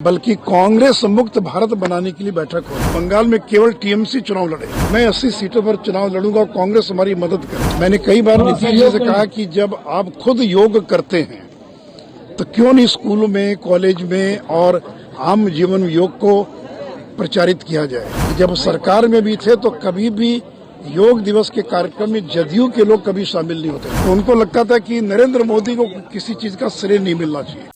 बल्कि कांग्रेस मुक्त भारत बनाने के लिए बैठक हो। बंगाल में केवल टीएमसी चुनाव लड़े। मैं 80 सीटों पर चुनाव लड़ूंगा और कांग्रेस हमारी मदद करे। मैंने कई बार नीतीश जी से कहा कि जब आप खुद योग करते हैं तो क्यों नहीं स्कूलों में, कॉलेज में और आम जीवन में योग को प्रचारित किया जाए। जब सरकार में भी थे तो कभी भी योग दिवस के कार्यक्रम में जदयू के लोग कभी शामिल नहीं होते। तो उनको लगता था कि नरेंद्र मोदी को किसी चीज का श्रेय नहीं मिलना चाहिए।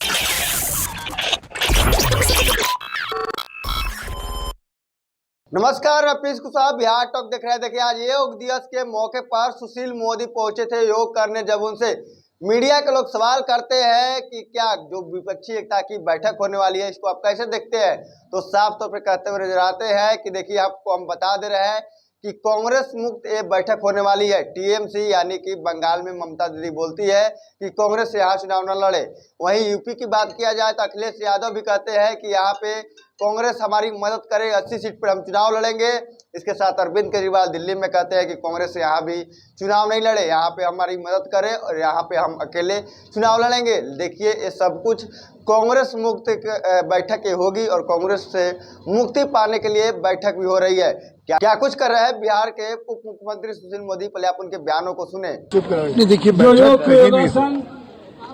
नमस्कार, मैं पीयूष कुशवाहा बिहार टॉक देख रहे हैं। देखिए, आज योग दिवस के मौके पर सुशील मोदी पहुंचे थे योग करने। जब उनसे मीडिया के लोग सवाल करते हैं कि क्या जो विपक्षी एकता की बैठक होने वाली है इसको आप कैसे देखते हैं, तो साफ तौर पर कहते हुए नजर आते हैं कि देखिए, आपको हम बता दे रहे हैं कि कांग्रेस मुक्त ये बैठक होने वाली है। टीएमसी यानी कि बंगाल में ममता दीदी बोलती है कि कांग्रेस यहाँ चुनाव न लड़े। वहीं यूपी की बात किया जाए तो अखिलेश यादव भी कहते हैं कि यहाँ पे कांग्रेस हमारी मदद करे, 80 सीट पर हम चुनाव लड़ेंगे। इसके साथ अरविंद केजरीवाल दिल्ली में कहते हैं कि कांग्रेस यहाँ भी चुनाव नहीं लड़े, यहाँ पे हमारी मदद करे और यहाँ पे हम अकेले चुनाव लड़ेंगे। देखिए, ये सब कुछ कांग्रेस मुक्त बैठक होगी और कांग्रेस से मुक्ति पाने के लिए बैठक भी हो रही है। क्या कुछ कर रहे हैं बिहार के उप मुख्यमंत्री सुशील मोदी, पहले आप उनके बयानों को सुने। देखिए, बैठक कहीं भी हो,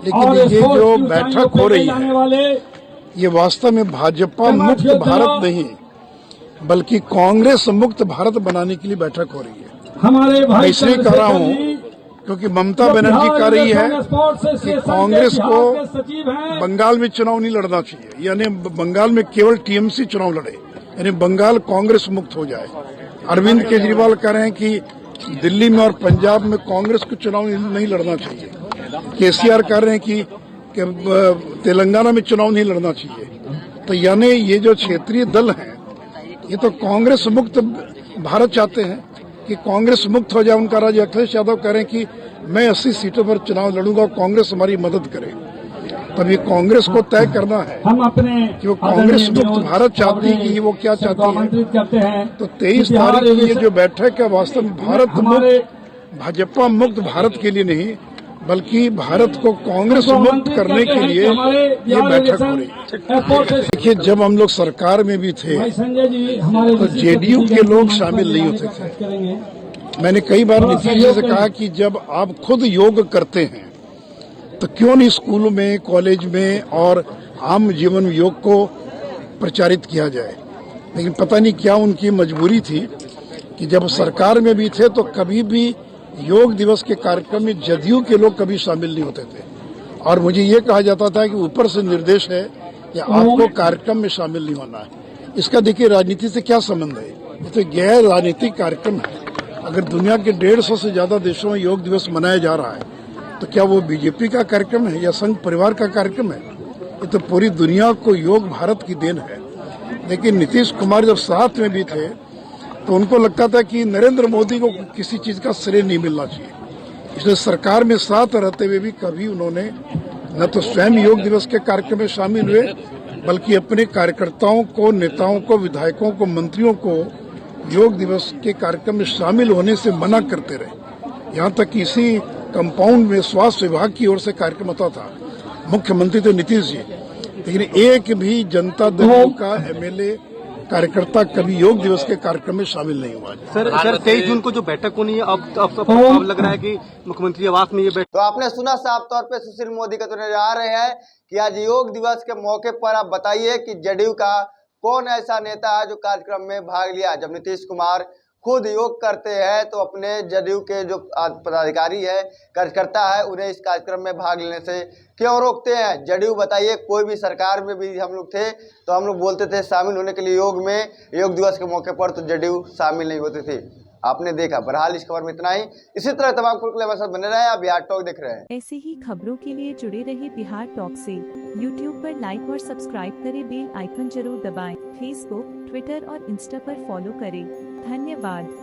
लेकिन ये जो बैठक हो रही है ये वास्तव में भाजपा मुक्त भारत नहीं बल्कि कांग्रेस मुक्त भारत बनाने के लिए बैठक हो रही है। मैं इसलिए कह रहा हूँ क्योंकि ममता बनर्जी कह रही है कि कांग्रेस को बंगाल में चुनाव नहीं लड़ना चाहिए, यानी बंगाल में केवल टीएमसी चुनाव लड़े, यानी बंगाल कांग्रेस मुक्त हो जाए। अरविंद केजरीवाल कह रहे हैं कि दिल्ली में और पंजाब में कांग्रेस को चुनाव नहीं लड़ना चाहिए। केसीआर कह रहे हैं कि तेलंगाना में चुनाव नहीं लड़ना चाहिए। तो यानी ये जो क्षेत्रीय दल हैं ये तो कांग्रेस मुक्त भारत चाहते हैं कि कांग्रेस मुक्त हो जाए उनका राज्य। अखिलेश यादव कह रहे हैं कि मैं 80 सीटों पर चुनाव लड़ूंगा और कांग्रेस हमारी मदद करे। तब ये कांग्रेस को तय करना है कि वो कांग्रेस मुक्त भारत चाहती है कि वो क्या चाहती है। तो 23 तारीख की ये जो बैठक है वास्तव में भारत मुक्त, भाजपा मुक्त भारत के लिए नहीं बल्कि भारत को कांग्रेस मुक्त करने के लिए ये बैठक हो रही है। देखिए, जब हम लोग सरकार में भी थे तो जेडीयू के लोग शामिल नहीं होते थे। मैंने कई बार नीतीश जी से कहा कि जब आप खुद योग करते हैं तो क्यों नहीं स्कूलों में, कॉलेज में और आम जीवन में योग को प्रचारित किया जाए। लेकिन पता नहीं क्या उनकी मजबूरी थी कि जब सरकार में भी थे तो कभी भी योग दिवस के कार्यक्रम में जदयू के लोग कभी शामिल नहीं होते थे और मुझे ये कहा जाता था कि ऊपर से निर्देश है कि आपको कार्यक्रम में शामिल नहीं होना है। इसका देखिए राजनीति से क्या संबंध है, ये तो गैर राजनीतिक कार्यक्रम है। अगर दुनिया के 150 से ज्यादा देशों में योग दिवस मनाया जा रहा है तो क्या वो बीजेपी का कार्यक्रम है या संघ परिवार का कार्यक्रम है? ये तो पूरी दुनिया को योग भारत की देन है। लेकिन नीतीश कुमार जब साथ में भी थे तो उनको लगता था कि नरेंद्र मोदी को किसी चीज का श्रेय नहीं मिलना चाहिए। इसलिए सरकार में साथ रहते हुए भी कभी उन्होंने न तो स्वयं योग दिवस के कार्यक्रम में शामिल हुए बल्कि अपने कार्यकर्ताओं को, नेताओं को, विधायकों को, मंत्रियों को योग दिवस के कार्यक्रम में शामिल होने से मना करते रहे। यहाँ तक कि इसी कंपाउंड में स्वास्थ्य विभाग की ओर से कार्यक्रम होता था। मुख्यमंत्री तो नीतीश जी, लेकिन एक भी जनता दल का एमएलए कार्यकर्ता कभी योग दिवस के कार्यक्रम में शामिल नहीं हुआ। सर 23 जून को जो बैठक होनी है अब लग रहा है कि मुख्यमंत्री आवास में ये बैठक। तो आपने सुना साफ तौर पे सुशील मोदी का तो नजर आ रहे हैं कि आज योग दिवस के मौके पर आप बताइए कि जदयू का कौन ऐसा नेता है जो कार्यक्रम में भाग लिया। जब नीतीश कुमार खुद योग करते हैं तो अपने जदयू के जो पदाधिकारी है, कार्यकर्ता है, उन्हें इस कार्यक्रम में भाग लेने से क्यों रोकते हैं। जदयू बताइए, कोई भी सरकार में भी हम लोग थे तो हम लोग बोलते थे शामिल होने के लिए योग में, योग दिवस के मौके पर तो जदयू शामिल नहीं होते थे। आपने देखा। बहरहाल इस खबर में इतना ही। इसी तरह तमाम खबरों के लिए हमारे साथ बने रहे। आप बिहार टॉक देख रहे हैं। ऐसे ही खबरों के लिए जुड़े रहे बिहार टॉक से। यूट्यूब पर लाइक और सब्सक्राइब करें, बेल आइकन जरूर दबाएं। फेसबुक, ट्विटर और इंस्टा पर फॉलो करें। धन्यवाद।